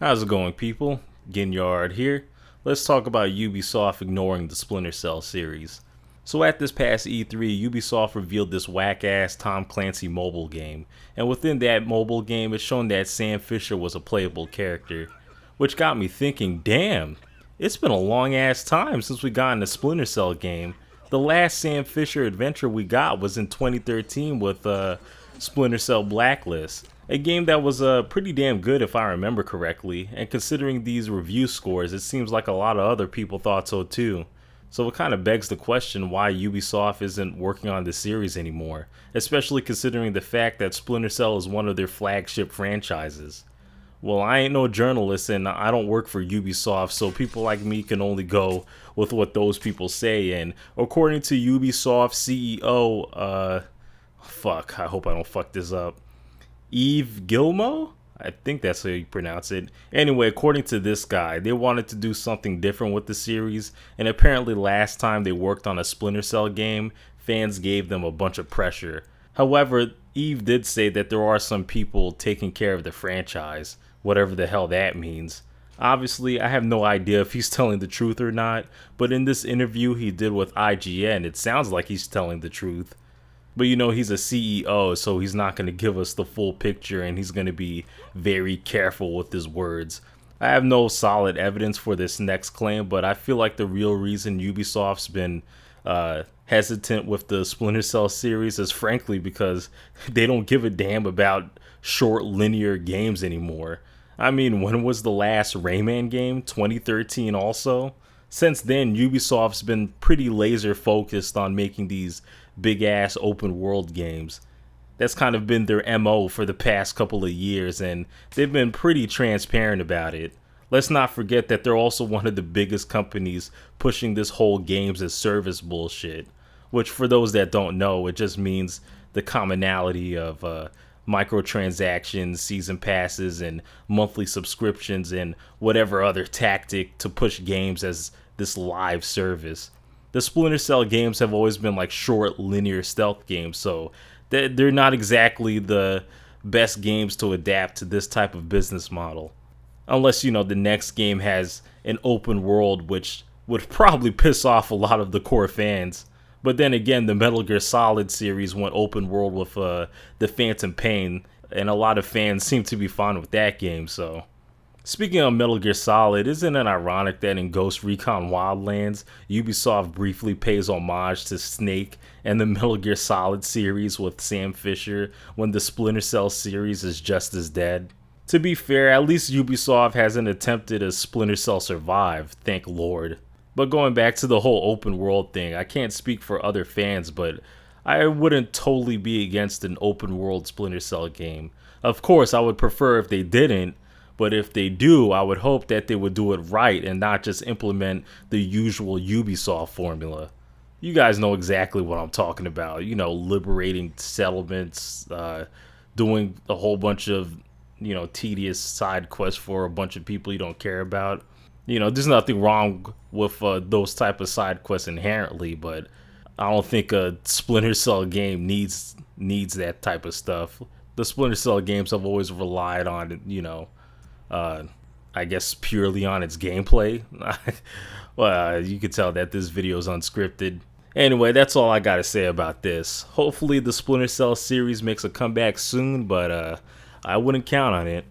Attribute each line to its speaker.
Speaker 1: How's it going, people? Ginyard here. Let's talk about Ubisoft ignoring the Splinter Cell series. So at this past E3, Ubisoft revealed this whack-ass Tom Clancy mobile game, and within that mobile game, it's shown that Sam Fisher was a playable character, which got me thinking, damn, it's been a long-ass time since we got in a Splinter Cell game. The last Sam Fisher adventure we got was in 2013 with Splinter Cell Blacklist. A game that was pretty damn good if I remember correctly, and considering these review scores, it seems like a lot of other people thought so too. So it kind of begs the question why Ubisoft isn't working on this series anymore, especially considering the fact that Splinter Cell is one of their flagship franchises. Well, I ain't no journalist and I don't work for Ubisoft, so people like me can only go with what those people say. And according to Ubisoft CEO, I hope I don't fuck this up. Yves Guillemot? I think that's how you pronounce it. Anyway, according to this guy, they wanted to do something different with the series, and apparently last time they worked on a Splinter Cell game, fans gave them a bunch of pressure. However, Yves did say that there are some people taking care of the franchise, whatever the hell that means. Obviously, I have no idea if he's telling the truth or not, but in this interview he did with IGN, it sounds like he's telling the truth. But you know, he's a CEO, so he's not going to give us the full picture and he's going to be very careful with his words. I have no solid evidence for this next claim, but I feel like the real reason Ubisoft's been hesitant with the Splinter Cell series is frankly because they don't give a damn about short linear games anymore. I mean, when was the last Rayman game? 2013 also? Since then, Ubisoft's been pretty laser focused on making these big ass open world games. That's kind of been their MO for the past couple of years, and they've been pretty transparent about it. Let's not forget that they're also one of the biggest companies pushing this whole games as service bullshit, which for those that don't know, it just means the commonality of microtransactions, season passes, and monthly subscriptions, and whatever other tactic to push games as this live service. The Splinter Cell games have always been like short linear stealth games, so they're not exactly the best games to adapt to this type of business model. Unless, you know, the next game has an open world, which would probably piss off a lot of the core fans. But then again, the Metal Gear Solid series went open world with the Phantom Pain, and a lot of fans seem to be fond with that game, so. Speaking of Metal Gear Solid, isn't it ironic that in Ghost Recon Wildlands, Ubisoft briefly pays homage to Snake and the Metal Gear Solid series with Sam Fisher when the Splinter Cell series is just as dead? To be fair, at least Ubisoft hasn't attempted a Splinter Cell Survive, thank Lord. But going back to the whole open world thing, I can't speak for other fans, but I wouldn't totally be against an open world Splinter Cell game. Of course, I would prefer if they didn't, but if they do, I would hope that they would do it right and not just implement the usual Ubisoft formula. You guys know exactly what I'm talking about. You know, liberating settlements, doing a whole bunch of, you know, tedious side quests for a bunch of people you don't care about. You know, there's nothing wrong with those type of side quests inherently, but I don't think a Splinter Cell game needs that type of stuff. The Splinter Cell games have always relied on, you know, I guess purely on its gameplay. Well, you can tell that this video is unscripted. Anyway, that's all I gotta say about this. Hopefully the Splinter Cell series makes a comeback soon, but I wouldn't count on it.